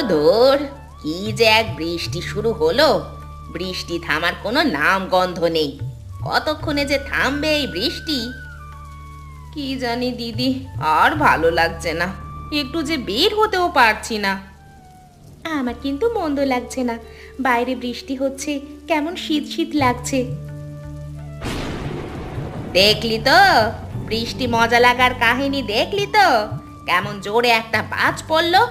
ধুর, কি যে এক বৃষ্টি শুরু হলো! বৃষ্টি থামার কোনো নাম গন্ধ নেই। কতক্ষণে যে থামবে এই বৃষ্টি! কি জানি দিদি, আর ভালো লাগছে না। একটু যে বের হতেও পারছি না। আমার কিন্তু মন্দ লাগছে না। বাইরে বৃষ্টি হচ্ছে, কেমন শীত শীত লাগছে। দেখলি তো, বৃষ্টি মজা লাগার কাহিনী দেখলি তো? কেমন জোরে একটা বাজ পড়লো!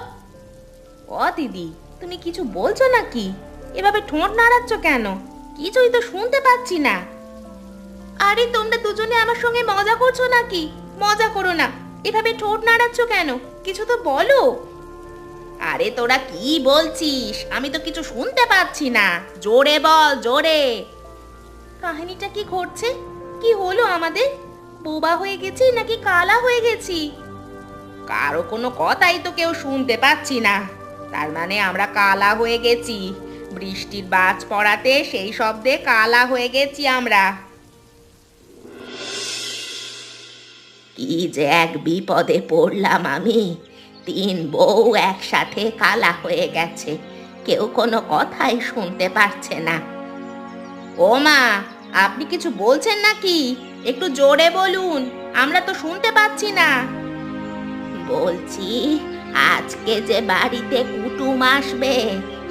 ও দিদি, তুমি কিছু বলছো নাকি? এভাবে ঠোঁট নাড়াচ্ছ কেন? কিছুই তো শুনতে পাচ্ছি না। আরে তোমরা দুজনে আমার সঙ্গে মজা করছো নাকি? মজা করো না। এভাবে ঠোঁট নাড়াচ্ছ কেন? কিছু তো বলো। আরে তোরা কি বলছিস? আমি তো কিছু শুনতে পাচ্ছি না। জোরে বল, জোরে। কাহিনীটা কি ঘটছে? কি হলো আমাদের? বোবা হয়ে গেছি নাকি কালা হয়ে গেছি? কারো কোনো কথাই তো কেউ শুনতে পাচ্ছি না। তার মানে আমরা কালা হয়ে গেছি। বৃষ্টির বাজ পড়াতে সেই শব্দে কালা হয়ে গেছি আমরা। কি যে এক বিপদে পড়লাম আমি! তিন বউ একসাথে কালা হয়ে গেছে, কেউ কোনো কথাই শুনতে পারছে না। ও মা, আপনি কিছু বলছেন নাকি? একটু জোরে বলুন, আমরা তো শুনতে পাচ্ছি না। বলছি, আজকে যে বাড়িতে কুটুম আসবে,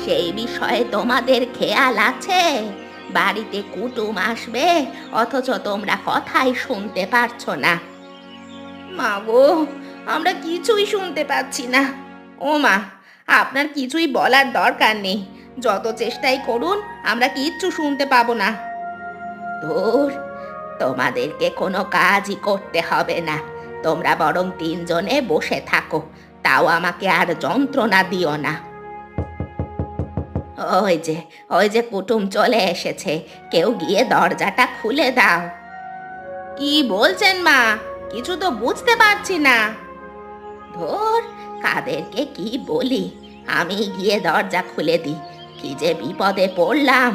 সেই বিষয়ে তোমাদের খেয়াল আছে? বাড়িতে কুটুম আসবে, অথচ তোমরা কথাই শুনতে পারছো না। মা গো, আমরা কিছুই শুনতে পাচ্ছি না। ও মা, আপনার কিছুই বলার দরকার নেই। যত চেষ্টাই করুন, আমরা কিচ্ছু শুনতে পাবো না। ধুর, তোমাদেরকে কোনো কাজই করতে হবে না। তোমরা বরং তিনজনে বসে থাকো, তাও আমাকে আর যন্ত্রণা দিও না। ওই যে ওই যে কুটুম চলে এসেছে, কেউ গিয়ে দরজাটা খুলে দাও। কি বলছেন মা? কিছু তো বুঝতে পারছি না। ধুর, কাদেরকে কি বলি! আমি গিয়ে দরজা খুলে দিই। কি যে বিপদে পড়লাম!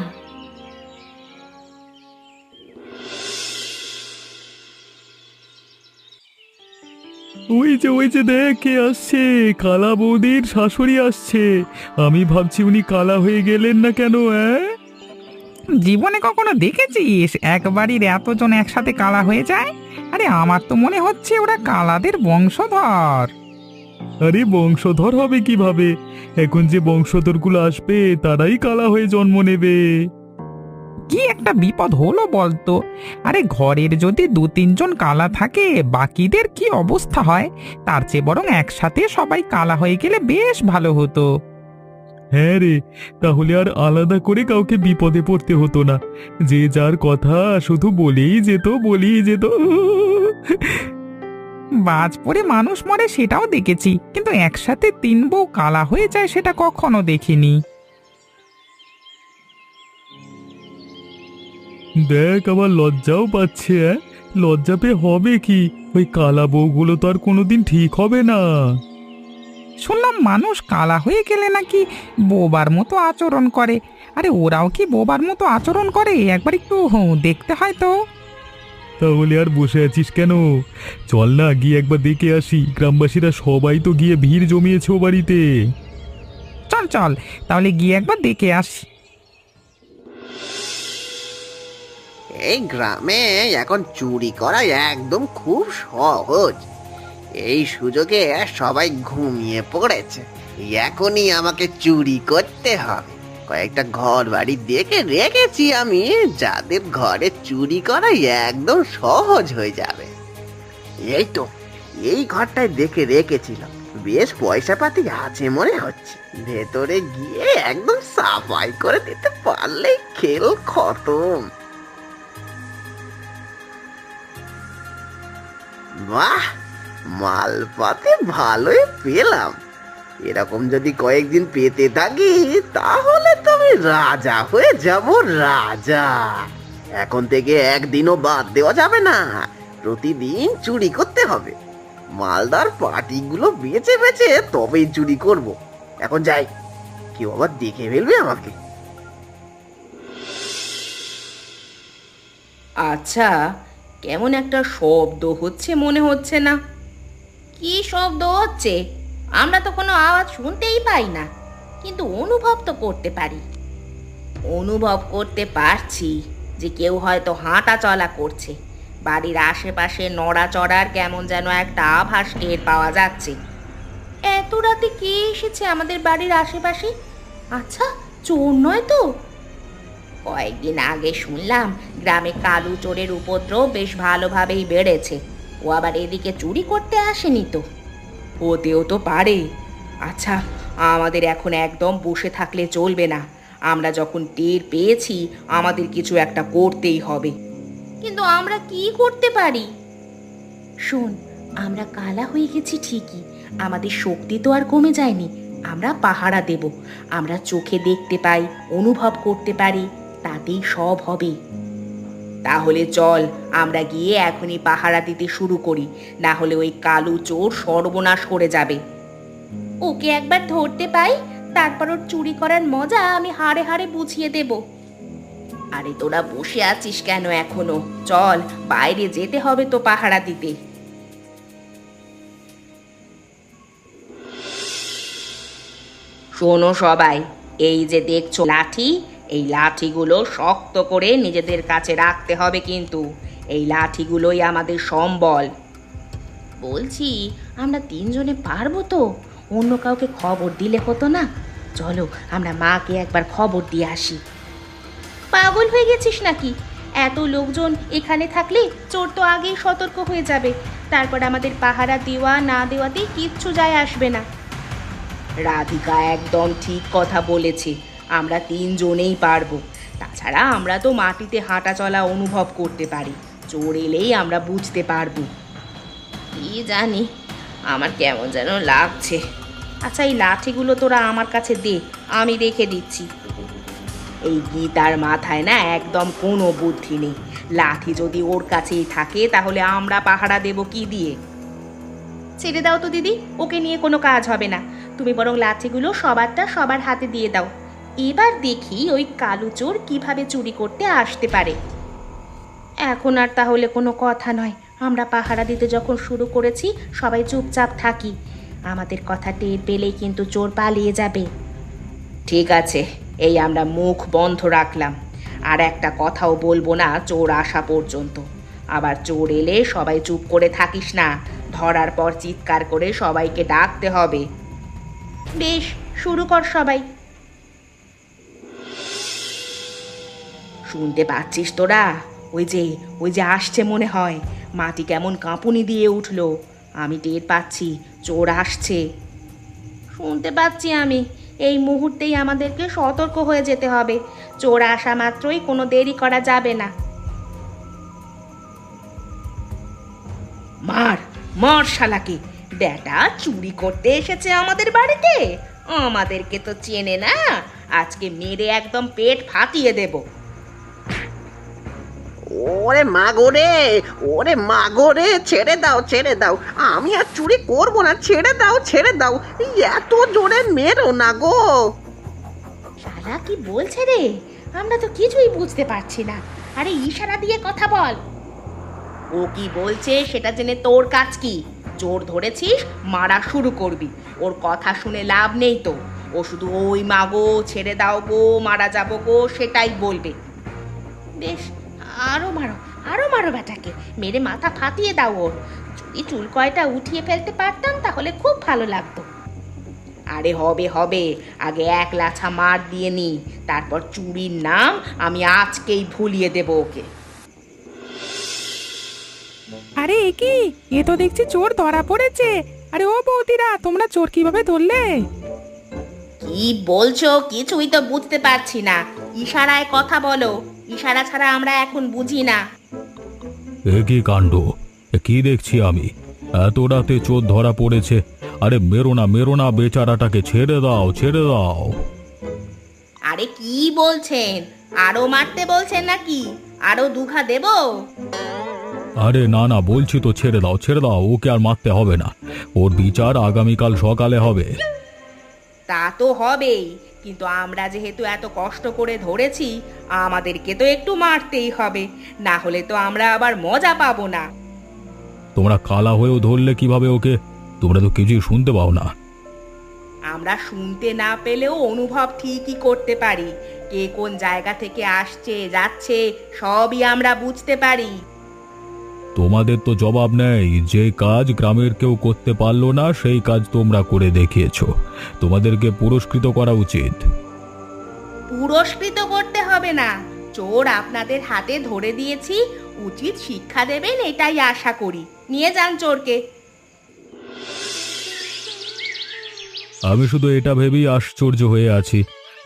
ওই যে দেখ কে আসছে! কালা বৌদির শাশুড়ি আসছে। আমি ভাবছি উনি কালা হয়ে গেলেন না কেন? জীবনে কখনো দেখেছিস এক বাড়ির এতজন একসাথে কালা হয়ে যায়? আরে আমার তো মনে হচ্ছে ওরা কালাদের বংশধর। আরে বংশধর হবে কিভাবে? এখন যে বংশধরগুলো আসবে তারাই কালা হয়ে জন্ম নেবে। কি একটা বিপদ হলো বলতো! আরে ঘরের যদি দু তিনজন কালা থাকে, বাকিদের কি অবস্থা হয়? তার চেয়ে বরং একসাথে সবাই কালা হয়ে গেলে বেশ ভালো হতো। হ্যাঁ রে, তাহলে আর আলাদা করে কাউকে বিপদে পড়তে হতো না। যে যার কথা শুধু বলেই যেত। বাজ পড়ে মানুষ মরে সেটাও দেখেছি, কিন্তু একসাথে তিন বউ কালা হয়ে যায় সেটা কখনো দেখিনি। দেখ, আবার লজ্জাও পাচ্ছে। লজ্জা পেয়ে হবে কি? ওই কালা বউগুলো তো আর কোনোদিন ঠিক হবে না। শুনলাম মানুষ কালা হয়ে গেলে নাকি বোবার মতো আচরণ করে। আরে ওরাও কি বোবার মতো আচরণ করে? একবার একটু দেখতে হয় তো। তাহলে আর বসে আছিস কেন? চল না, গিয়ে একবার দেখে আসি। গ্রামবাসীরা সবাই তো গিয়ে ভিড় জমিয়েছে ও বাড়িতে। চল চল, তাহলে গিয়ে একবার দেখে আসি। এই গ্রামে এখন চুরি করা একদম খুব সহজ। এই সুযোগে সবাই ঘুমিয়ে পড়েছে। এখনই আমাকে চুরি করতে হবে। কয়েকটা ঘর বাড়ি দেখে রেখেছি আমি, যাদের ঘরে চুরি করা একদম সহজ হয়ে যাবে। এই তো, এই ঘরটায় দেখে রেখেছিলাম, বেশ পয়সা পাতি আছে মনে হচ্ছে। ভেতরে গিয়ে একদম সাফাই করে দিতে পারলেই খেল খতম। বাহ, মালপাতি ভালোই পেলাম। এরকম যদি কয়েকদিন পেতে থাকি তাহলে তো আমি রাজা হয়ে যাব, রাজা। এখন থেকে একদিনও বাদ দেওয়া যাবে না, প্রতিদিন চুরি করতে হবে। মালদার পাটিগুলো বেচে বেচে তবেই চুরি করব। এখন যাই, কেউ আবার দেখে ফেলবে আমাকে। আচ্ছা, কেমন একটা শব্দ হচ্ছে মনে হচ্ছে না? কি শব্দ হচ্ছে? আমরা তো কোনো আওয়াজ শুনতেই পাই না। কিন্তু অনুভব তো করতে পারি। অনুভব করতে পারছি যে কেউ হয়তো হাঁটা চলা করছে। বাড়ির আশেপাশে নড়াচড়ার কেমন যেন একটা আভাস টের পাওয়া যাচ্ছে। এত রাতে কে এসেছে আমাদের বাড়ির আশেপাশে? আচ্ছা, চোর নয় তো? কয়েকদিন আগে শুনলাম গ্রামে কালু চোরের উপদ্রব বেশ ভালোভাবেই বেড়েছে। ও আবার এদিকে চুরি করতে আসেনি তো? হতেও তো পারে। আচ্ছা, আমাদের এখন একদম বসে থাকলে চলবে না। আমরা যখন টের পেয়েছি আমাদের কিছু একটা করতেই হবে। কিন্তু আমরা কি করতে পারি? শোন, আমরা কালা হয়ে গেছি ঠিকই, আমাদের শক্তি তো আর কমে যায়নি। আমরা পাহারা দেব। আমরা চোখে দেখতে পাই, অনুভব করতে পারি, তাতেই সব হবে। তাহলে চল আমরা গিয়ে এখনই পাহারা দিতে শুরু করি, না হলে ওই কালু চোর সর্বনাশ করে যাবে। ওকে একবার ধরতে পাই, তারপর ওর চুরি করার মজা আমি হাড়ে হাড়ে বুঝিয়ে দেব। আরে তোরা বসে আছিস কেন এখনো? চল, বাইরে যেতে হবে তো পাহারা দিতে। শোনো সবাই, এই যে দেখছো লাঠি, এই লাঠিগুলো শক্ত করে নিজেদের কাছে রাখতে হবে কিন্তু। এই লাঠিগুলোই আমাদের সম্বল। বলছি, আমরা তিনজনে পারবো তো? অন্য কাউকে খবর দিলে হতো না? চলো আমরা মাকে একবার খবর দিয়ে আসি। পাগল হয়ে গেছিস নাকি? এত লোকজন এখানে থাকলে চোর তো আগেই সতর্ক হয়ে যাবে। তারপর আমাদের পাহারা দেওয়া না দেওয়াতে কিচ্ছু যায় আসবে না। রাধিকা একদম ঠিক কথা বলেছে, আমরা তিনজনেই পারবো। তাছাড়া আমরা তো মাটিতে হাঁটা চলা অনুভব করতে পারি। চোর এলেই আমরা বুঝতে পারবো। কি জানি, আমার কেমন যেন লাগছে। আচ্ছা, এই লাঠিগুলো তোরা আমার কাছে দে, আমি রেখে দিচ্ছি। এই গীতার মাথায় না একদম কোনো বুদ্ধি নেই। লাঠি যদি ওর কাছেই থাকে তাহলে আমরা পাহারা দেব কি দিয়ে? ছেড়ে দাও তো দিদি, ওকে নিয়ে কোনো কাজ হবে না। তুমি বরং লাঠিগুলো সবারটা সবার হাতে দিয়ে দাও। এবার দেখি ওই কালু চোর কিভাবে চুরি করতে আসতে পারে। এখন আর তাহলে কোনো কথা নয়, আমরা পাহারা দিতে যখন শুরু করেছি সবাই চুপচাপ থাকি। আমাদের কথা টের পেলেই কিন্তু চোর পালিয়ে যাবে। ঠিক আছে, এই আমরা মুখ বন্ধ রাখলাম, আর একটা কথাও বলবো না চোর আসা পর্যন্ত। আবার চোর এলে সবাই চুপ করে থাকিস না, ধরার পর চিৎকার করে সবাইকে ডাকতে হবে। বেশ, শুরু কর সবাই। শুনতে পাচ্ছিস তোরা? ওই যে আসছে মনে হয়। মাটি কেমন কাঁপুনি দিয়ে উঠলো। আমি টের পাচ্ছি চোর আসছে। শুনতে পাচ্ছি আমি। এই মুহূর্তেই আমাদেরকে সতর্ক হয়ে যেতে হবে। চোর আসা মাত্রই কোনো দেরি করা যাবে না। মার মার শালাকে! বেটা চুরি করতে এসেছে আমাদের বাড়িতে, আমাদেরকে তো চেনে না। আজকে মেরে একদম পেট ফাটিয়ে দেব। ওরে মাগো রে, ওরে মাগো রে, ছেড়ে দাও ছেড়ে দাও, আমি আর চুরি করবো না, ছেড়ে দাও ছেড়ে দাও, এত জোরে মেরো না গো। শালা কি বলছে রে? আমরা তো কিছুই বুঝতে পারছি না। আরে ইশারা দিয়ে কথা বল। ও কি বলছে সেটা জেনে তোর কাজ কি? চোর ধরেছিস, মারা শুরু করবি। ওর কথা শুনে লাভ নেই তো। ও শুধু ওই মাগো, ছেড়ে দাও গো, মারা যাবো গো, সেটাই বলবে। বেশ, আরো মারো, আরো মারো বেটাকে, মেরে মাথা ফাটিয়ে দাও ওর। যদি চুল কয়টা উঠিয়ে ফেলতে পারতাম তাহলে খুব ভালো লাগতো। আরে হবে হবে, আগে এক লাছা মার দিয়ে নি, তারপর চুরির নাম আমি আজকেই ভুলিয়ে দেব ওকে। আরে এ কি, এ তো দেখছি চোর ধরা পড়েছে। আরে ও বৌদিরা, তোমরা চোর কিভাবে ধরলে? কি বলছো? কিছুই তো বুঝতে পারছি না। ইশারায় কথা বলো, ইশারা ছাড়া আমরা এখন বুঝি না। এ কি কাণ্ড! কি দেখছি আমি? এত রাতে চোর ধরা পড়েছে। আরে মেরো না বেচারাটাকে, ছেড়ে দাও ছেড়ে দাও। আরে কি বলছেন? আরো মারতে বলছেন নাকি? আরো দুঘা দেব? আরে না বলছি তো, ছেড়ে দাও, ওকে আর মারতে হবে না। ওর বিচার আগামীকাল সকালে হবে। তা তো হবেই, কিন্তু আমরা যেহেতু এত কষ্ট করে ধরেছি, আমাদেরকে তো একটু মারতেই হবে, না হলে তো আমরা আবার মজা পাবো না। তোমরা কালা হয়েও ধরলে কিভাবে ওকে? তোমরা তো কিছুই শুনতে পাও না। আমরা শুনতে না পেলেও অনুভব ঠিকই করতে পারি। কে কোন জায়গা থেকে আসছে যাচ্ছে সবই আমরা বুঝতে পারি। তোমাদের তো জবাব নেই। যে কাজ গ্রামের কেউ করতে পারলো না সেই কাজ তোমরা করে দেখিয়েছো। তোমাদেরকে পুরস্কৃত করা উচিত। পুরস্কৃত করতে হবে না, চোর আপনাদের হাতে ধরে দিয়েছি, উচিত শিক্ষা দেবেন এটাই আশা করি। নিয়ে যান চোরকে। আমি শুধু এটা ভেবেই আশ্চর্য হয়ে আছি,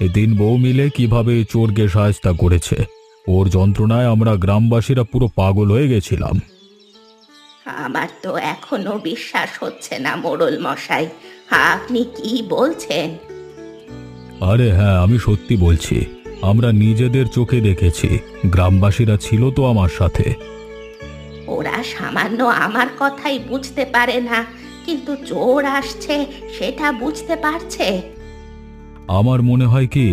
এই তিন বউ মিলে কিভাবে এই চোরকে সাহায্য করেছে। ওর যন্ত্রণায় আমরা গ্রামবাসীরা পুরো পাগল হয়ে গেছিলাম। আমার তো এখনো বিশ্বাস হচ্ছে না মোড়ল মশাই, আপনি কি বলছেন? আরে হ্যাঁ, আমি সত্যি বলছি। আমরা নিজেদের চোখে দেখেছি, গ্রামবাসীরা ছিল তো আমার সাথে। ওরা সামান্য আমার কথাই বুঝতে পারে না, কিন্তু চোর আসছে সেটা বুঝতে পারছে। আমার মনে হয় কি,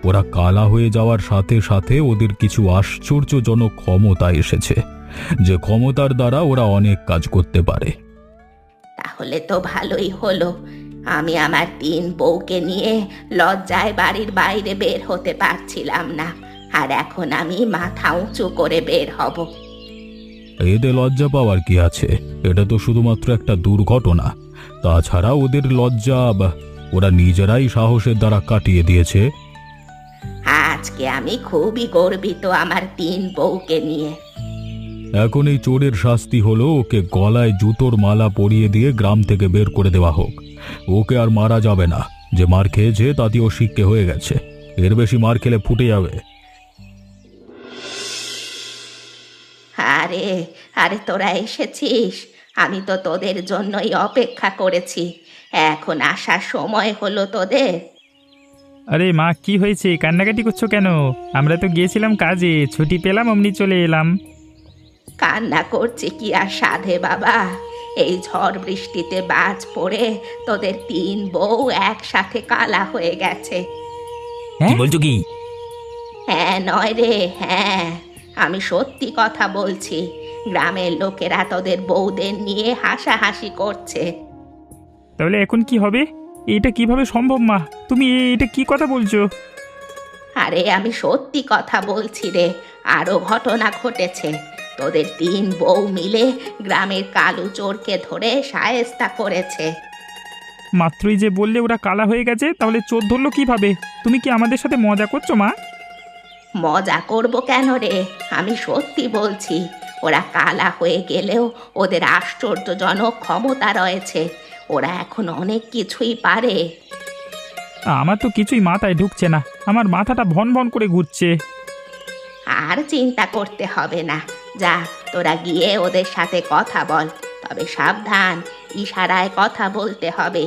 ওরা কালা হয়ে যাওয়ার সাথে সাথে ওদের কিছু আশ্চর্যজনক ক্ষমতা এসেছে, যে ক্ষমতার দ্বারা ওরা অনেক কাজ করতে পারে। তাহলে তো ভালোই হলো। আমি আমার তিন বউকে নিয়ে লজ্জায় বাড়ির বাইরে বের হতে পারছিলাম না, আর এখন আমি মাথা উঁচু করে বের হব। এতে লজ্জা পাওয়ার কি আছে? এটা তো শুধুমাত্র একটা দুর্ঘটনা। তাছাড়া ওদের লজ্জা ওরা নিজেরাই সাহসের দ্বারা কাটিয়ে দিয়েছে। আজকে আমি খুবই গর্বিত আমার তিন বউকে নিয়ে। এখন এই চোরের শাস্তি হলো ওকে গলায় জুতোর মালা পরিয়ে দিয়ে গ্রাম থেকে বের করে দেওয়া হোক। ওকে আর মারা যাবে না। যে মার খেয়েছে তাতে ও শিক্ষে হয়ে গেছে, এর বেশি মার খেলে ফুটে যাবে। আরে আরে তোরা এসেছিস, আমি তো তোদের জন্যই অপেক্ষা করেছি। এখন আসার সময় হলো তোদের। আরে মা, কি হয়েছে? কান্নাকাটি করছো কেন? আমরা তো গিয়েছিলাম কাজে, ছুটি পেলাম অমনি চলে এলাম। কান্না করছে কি আর সাধে বাবা, এই ঝড় বৃষ্টিতে বাজ পড়ে তোদের তিন বউ একসাথে কালা হয়ে গেছে। কি বলছো কি? হ্যাঁ নয় রে, হ্যাঁ, আমি সত্যি কথা বলছি। গ্রামের লোকেরা তোদের বউদের নিয়ে হাসাহাসি করছে। তাহলে এখন কি হবে? এটা কিভাবে সম্ভব মা? তুমি এটা কি কথা বলছো? আরে আমি সত্যি কথা বলছি রে, আরো ঘটনা ঘটেছে। তোদের তিন বউ মিলে গ্রামের কালু চোরকে ধরে শায়েস্তা করেছে। মাত্রই যে বললে ওরা কালা হয়ে গেছে, তাহলে চোর ধরলো কিভাবে? তুমি কি আমাদের সাথে মজা করছো মা? মজা করব কেন রে, আমি সত্যি বলছি। ওরা কালা হয়ে গেলেও ওদের আশ্চর্যজনক ক্ষমতা রয়েছে। ওরা এখন অনেক কিছুই পারে। আমার তো কিছুই মাথায় ঢুকছে না, আমার মাথাটা ভন ভন করে ঘুরছে। আর চিন্তা করতে হবে না, যা তোরা গিয়ে ওদের সাথে কথা বল। তবে সাবধান, ইশারায় কথা বলতে হবে,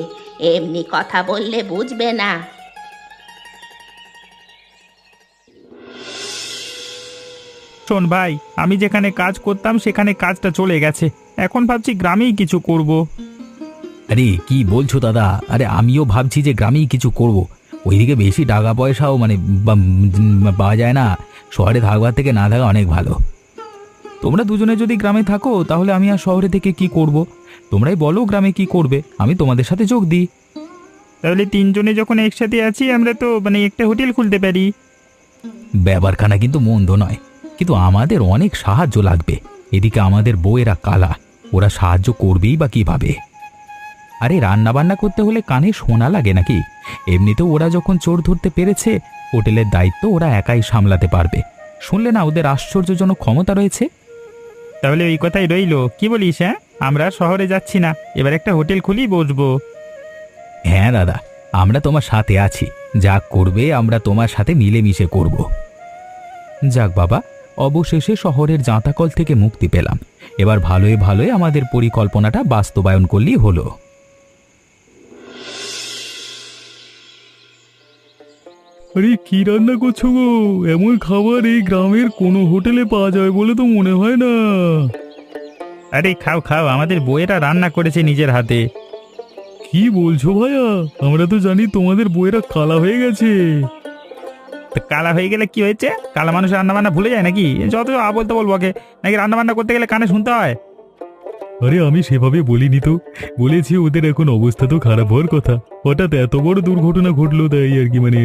এমনি কথা বললে বুঝবে না। শোন ভাই, আমি যেখানে কাজ করতাম সেখানে কাজটা চলে গেছে, এখন ভাবছি গ্রামেই কিছু করব। আরে কি বলছো দাদা? আরে আমিও ভাবছি যে গ্রামেই কিছু করব। ওইদিকে বেশি টাকা পয়সাও পাওয়া যায় না। শহরে থাকবার থেকে না থাকা অনেক ভালো। তোমরা দুজনে যদি গ্রামে থাকো তাহলে আমি আর শহরে থেকে কি করব? তোমরাই বলো গ্রামে কি করবে, আমি তোমাদের সাথে যোগ দিই। তাহলে তিনজনে যখন একসাথে আছি, আমরা তো একটা হোটেল খুলতে পারি। ব্যাপারখানা কিন্তু মন্দ নয়, কিন্তু আমাদের অনেক সাহায্য লাগবে। এদিকে আমাদের বউয়েরা কালা, ওরা সাহায্য করবেই বা কিভাবে? আরে রান্না বান্না করতে হলে কানে শোনা লাগে নাকি? এমনিতেও ওরা যখন চোর ধরতে পেরেছে, হোটেলের দায়িত্ব ওরা একাই সামলাতে পারবে। শুনলে না ওদের আশ্চর্যজনক ক্ষমতা রয়েছে? তাহলে ওই কথাই রইলো, কি বলিস? হ্যাঁ, আমরা শহরে যাচ্ছি না, এবার একটা হোটেল খুলি বসবো। হ্যাঁ দাদা, আমরা তোমার সাথে আছি। যা করবে আমরা তোমার সাথে মিলেমিশে করব। যাক বাবা, অবশেষে শহরের জাঁতাকল থেকে মুক্তি পেলাম। এবার ভালোই ভালোই আমাদের পরিকল্পনাটা বাস্তবায়ন করলেই হলো। আরে কি রান্না করছো গো? এমন খাবার এই গ্রামের কোনো হোটেলে পাওয়া যায় বলে তো মনে হয় না। আরে খাও খাও, আমাদের বউয়েরা রান্না করেছে নিজের হাতে। কি বলছো ভাইয়া? আমরা তো জানি তোমাদের বউয়েরা কালা হয়ে গেছে। তো কালা হয়ে গেলে কি হয়েছে? কালা মানুষ রান্না বান্না ভুলে যায় নাকি? যত আবল তাবল বকে, নাকি রান্না বান্না করতে গেলে কানে শুনতে হয়? আরে আমি সেভাবে বলিনি তো, বলেছি ওদের এখন অবস্থা তো খারাপ হওয়ার কথা, হঠাৎ এত বড় দুর্ঘটনা ঘটলো তাই আর কি, মানে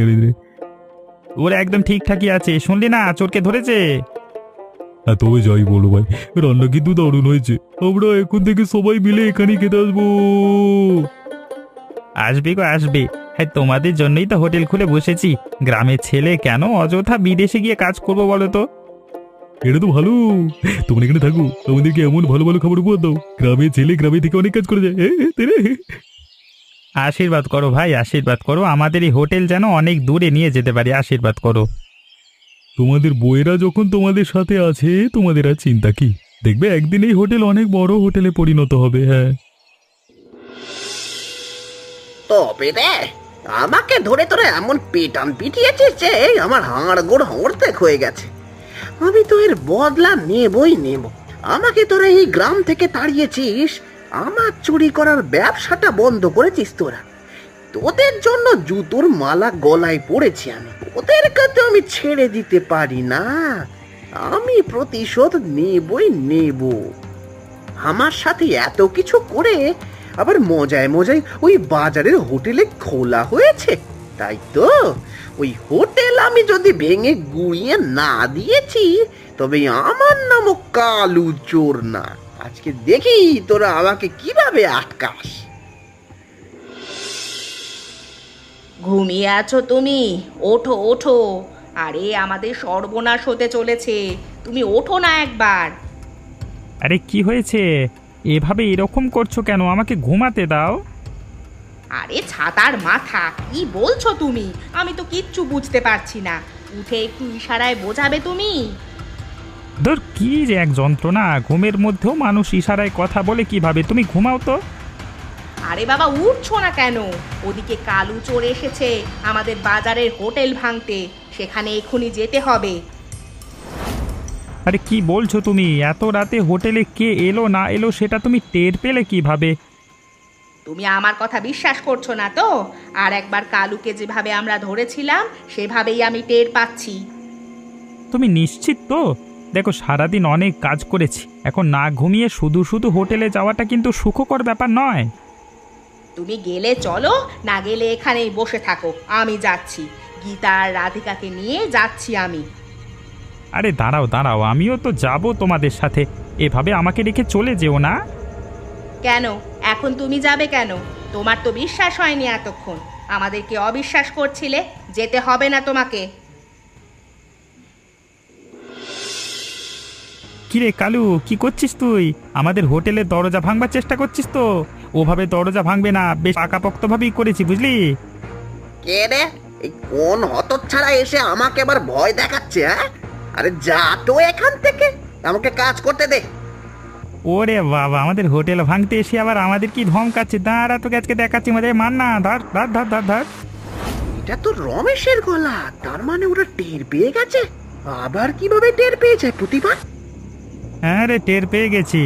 ওরা একদম ঠিকঠাকই আছে, শুনলি না চোরকে ধরেছে। হ্যাঁ তবে যাই বলো ভাই, রান্না কিন্তু দারুণ হয়েছে, আমরা এখন থেকে সবাই মিলে এখানেই খেতে আসবো। আসবে গো আসবে, হ্যাঁ তোমাদের জন্যই তো হোটেল খুলে বসেছি। গ্রামের ছেলে কেন অযথা বিদেশে গিয়ে কাজ করবো বলো তো। এটা তো ভালো, তোমরা এখানে থাকো, আমাদেরকে এমন ভালো ভালো খাবার উপহার দাও, গ্রামের ছেলে গ্রামে থেকে অনেক কাজ করে যায়। আশীর্বাদ করো ভাই, আশীর্বাদ করো, আমাদের এই হোটেল যেন অনেক দূরে নিয়ে যেতে পারি, আশীর্বাদ করো। তোমাদের বউয়েরা যখন তোমাদের সাথে আছে তোমাদের আর চিন্তা কি, দেখবে একদিন এই হোটেল অনেক বড় হোটেলে পরিণত হবে। হ্যাঁ তবে রে, আমাকে ধরে তোরা এমন পেটান পিটিয়েছিস যে আমার হাড় গোড় হড়তেক হয়ে গেছে। আমি তো এর বদলা নেবই নেব। আমাকে তোরা এই গ্রাম থেকে তাড়িয়েছিস, আমার চুরি করার ব্যবসাটা বন্ধ করেছিস তোরা। তোদের জন্য জুতোর মালা গলায় পড়েছি আমি, ওদেরকে তো আমি ছেড়ে দিতে পারি না। আমি প্রতিশোধ নেবই নেব। আমার সাথে এত কিছু করে আবার মজায় মজায় ওই বাজারের হোটেলে খোলা হয়েছে, তাই তো? ওই হোটেল আমি যদি ভেঙে গুড়িয়ে না দিয়েছি তবে আমার নামও কালু চোর না। আজকে দেখি তোরা আমাকে কিভাবে আটকাস। ঘুমিয়ে আছো তুমি? ওঠো ওঠো, আরে আমাদের সর্বনাশ হতে চলেছে, তুমি ওঠো না একবার। আরে কি হয়েছে, এভাবে এরকম করছো কেন, আমাকে ঘুমাতে দাও। আরে ছাতার মাথা, কি বলছো তুমি? আমি তো কিচ্ছু বুঝতে পারছি না, উঠে একটু ইশারায় বোঝাবে তুমি। ধর কি যে এক যন্ত্রণা, ঘুমের মধ্যেও মানুষ ইশারায় কথা বলে কিভাবে, তুমি ঘুমাও তো। আরে বাবা উঠছো না কেন? ওদিকে কালু চোর এসেছে আমাদের বাজারের হোটেল ভাঙতে, সেখানে এক্ষুনি যেতে হবে। আরে কি বলছো তুমি, এত রাতে হোটেলে কে এলো না এলো সেটা তুমি টের পেলে কিভাবে? তুমি আমার কথা বিশ্বাস করছো না তো? আর একবার কালুকে যেভাবে আমরা ধরেছিলাম সেভাবেই আমি টের পাচ্ছি। তুমি নিশ্চিত তো? দেখো সারাদিন অনেক কাজ করেছি, এখন না ঘুমিয়ে শুধু শুধু হোটেলে যাওয়াটা কিন্তু সুখকর ব্যাপার নয়। তুমি গেলে চলো, না গেলে এখানেই বসে থাকো, আমি যাচ্ছি। গীতা আর রাধিকাকে নিয়ে যাচ্ছি আমি। আরে দাঁড়াও দাঁড়াও, আমিও তো যাব তোমাদের সাথে, এভাবে আমাকে রেখে চলে যেও না। কেন এখন তুমি যাবে কেন? তোমার তো বিশ্বাস হয়নি এতক্ষণ, আমাদেরকে অবিশ্বাস করছিলে। যেতে হবে না তোমাকে। কিরে কালু, কি করছিস তুই? আমাদের হোটেলের দরজা ভাঙবার চেষ্টা করছিস তো? ওভাবে দরজা ভাঙবে না, বেশ পাকাপোক্তভাবেই করেছি বুঝলি। কে রে, এই কোন হতচ্ছাড়া এসে আমাকে আবার ভয় দেখাচ্ছে? হ্যাঁ, আরে যা তো এখান থেকে, আমাকে কাজ করতে দে। ওরে বাবা, আমাদের হোটেল ভাঙতে এসে আবার আমাদের কি ধমকাচ্ছে, দাঁড়া তোকে আজকে দেখাচ্ছি আমাদের, মান না, ধর ধর ধর ধর ধর। এটা তো রমেশের গলা, তার মানে ওরা টের পেয়ে গেছে। আবার কিভাবে টের পেয়েছে প্রতিভা? হ্যাঁ রে, টের পেয়ে গেছি।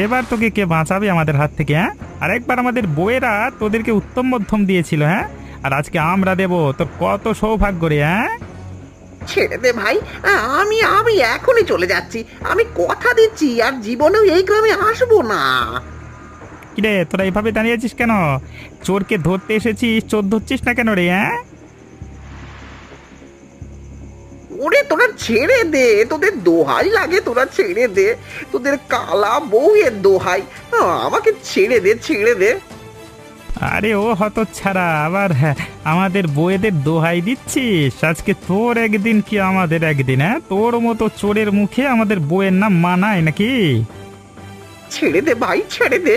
এবার তোকে কে বাঁচাবে আমাদের হাত থেকে? হ্যাঁ, আর একবার আমাদের বউয়েরা তোদেরকে উত্তম মধ্যম দিয়েছিল, হ্যাঁ, আর আজকে আমরা দেব, তোর কত সৌভাগ্য রে। হ্যাঁ ছেড়ে দে ভাই, আমি আমি এখনই চলে যাচ্ছি। আমি কথা দিচ্ছি আর জীবনেও এই গ্রামে আসবো না। কিরে তোরা এইভাবে দাঁড়িয়ে আছিস কেন? চোরকে ধরতে এসেছিস, চোর ধরছিস না কেন রে? হ্যাঁ ওরে তোরা ছেড়ে দে, তোদের দোহাই লাগে, তোরা ছেড়ে দে, তোদের কালা বউয়ের দোহাই, আমাকে ছেড়ে দে ছেড়ে দে। আরে ও হতচ্ছাড়া, আবার হ্যাঁ আমাদের বউয়েদের দোহাই দিচ্ছিস? আজকে তোর একদিন কি আমাদের একদিন? হ্যাঁ, তোর মতো চোরের মুখে আমাদের বউয়ের নাম মানায় নাকি? ছেড়ে দে ভাই, ছেড়ে দে,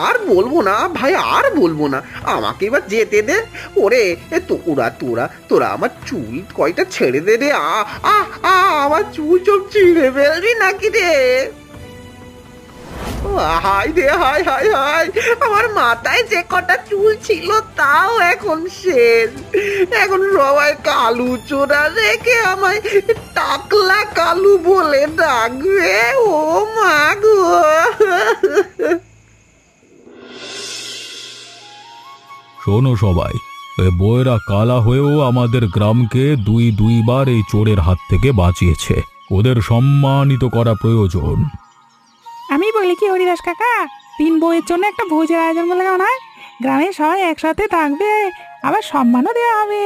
আর বলবো না ভাই, আর বলবো না, আমাকে এবার যেতে দে। ওরে তোরা তোরা তোরা আমার চুল কয়টা ছেড়ে দে রে। আমার চুল সব ছিঁড়ে ফেলবি নাকি রে? হাই রে, হাই হাই হাই, আমার মাথায় যে কটা চুল ছিল তাও এখন শেষ। এখন সবাই কালু চোরা রেখে আমায় টাকলা কালু বলে ডাকবে। ও মা গো! শোনো সবাই, এই বউয়েরা কালা হয়েও আমাদের গ্রামকে দুইবার এই চোরের হাত থেকে বাঁচিয়েছে, ওদের সম্মানিত করা প্রয়োজন। আমি বলি কি হরিদাস কাকা, 3 বউয়ের জন্য একটা ভোজের আয়োজন বলে কেমন হয়? গ্রামের সবাই একসাথে থাকবে, আবার সম্মানও দেওয়া হবে।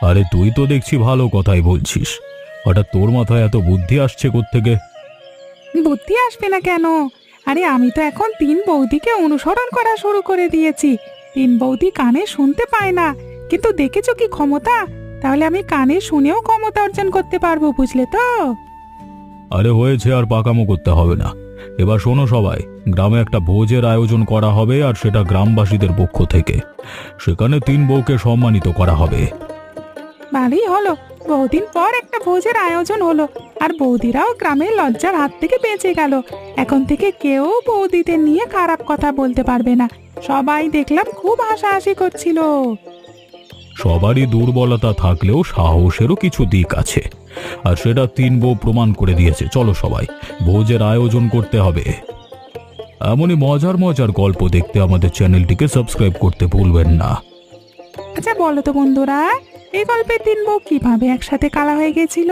আরে তুই তো দেখছি ভালো কথাই বলছিস, হঠাৎ তোর মাথায় এত বুদ্ধি আসছে কোত্থেকে? বুদ্ধি আসবে না কেন? আরে আমি তো এখন 3 বৌদিকে অনুসরণ করা শুরু করে দিয়েছি। 3 বৌদি কানে শুনতে পায় না, কিন্তু দেখেছো কি ক্ষমতা? তাহলে আমি কানে শুনেও ক্ষমতা অর্জন করতে পারবো, বুঝলে তো? আরে হয়েছে, আর পাকামো করতে হবে না। এবার শোনো সবাই, গ্রামে একটা ভোজের আয়োজন করা হবে, আর সেটা গ্রামবাসীদের পক্ষ থেকে। সেখানে 3 বউকে সম্মানিত করা হবে। ভালোই হলো, বহুদিন পর একটা ভোজের আয়োজন হলো, আর বৌদিরাও গ্রামের লজ্জার হাত থেকে বেঁচে গেল। এখন থেকে কেউ বৌদিদের নিয়ে খারাপ কথা বলতে পারবে না। সবাই দেখলাম খুব হাসাহাসি করছিল। সবারই দুর্বলতা থাকলেও সাহসেরও কিছু দিক আছে, আর সেটা 3 বউ প্রমাণ করে দিয়েছে। চলো সবাই, ভোজের আয়োজন করতে হবে। এমনই মজার মজার গল্প দেখতে আমাদের চ্যানেলটিকে সাবস্ক্রাইব করতে ভুলবেন না। আচ্ছা বলো তো বন্ধুরা, এই গল্পের 3 বউ কিভাবে একসাথে কালা হয়ে গেছিল?